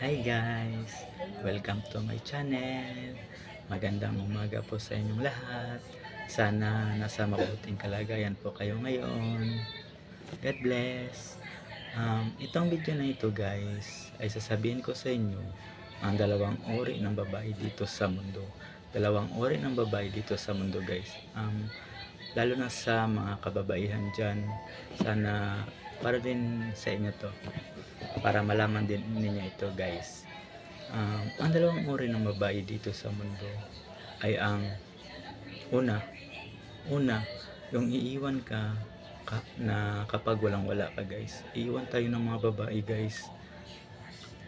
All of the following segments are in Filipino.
Hi guys! Welcome to my channel. Magandang umaga po sa inyong lahat. Sana nasa mabuting kalagayan po kayo ngayon. God bless! Itong video na ito guys ay sasabihin ko sa inyo ang dalawang uri ng babae dito sa mundo. Dalawang uri ng babae dito sa mundo guys. Lalo na sa mga kababaihan dyan, sana para din sa inyo to, para malaman din ninyo ito guys. Ang dalawang uri ng babae dito sa mundo ay ang una, yung iiwan ka, na kapag walang wala ka guys. Iiwan tayo ng mga babae guys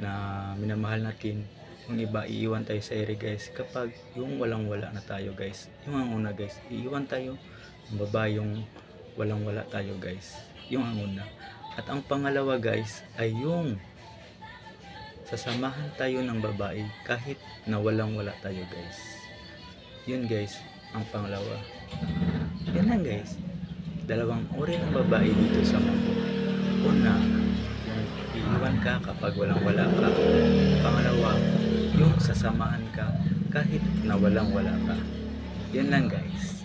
na minamahal natin. Yung iba iiwan tayo sa ere guys kapag yung walang wala na tayo guys. Yung ang una guys, iiwan tayo ng babae yung walang wala tayo guys. Yung ang una. At ang pangalawa guys ay yung sasamahan tayo ng babae kahit na walang wala tayo guys. Yun guys ang pangalawa. Yan lang guys, dalawang uri ng babae dito sa mundo. Una, yung iiwan ka kapag walang wala ka. Pangalawa, yung sasamahan ka kahit na walang wala ka. Yun lang guys.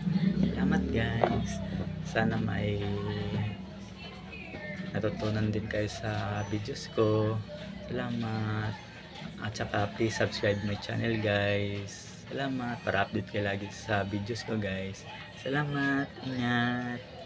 Salamat guys. Sana may natutunan din kayo sa videos ko. Salamat. At saka please subscribe my channel guys. Salamat para update kayo lagi sa videos ko guys. Salamat. Ingat.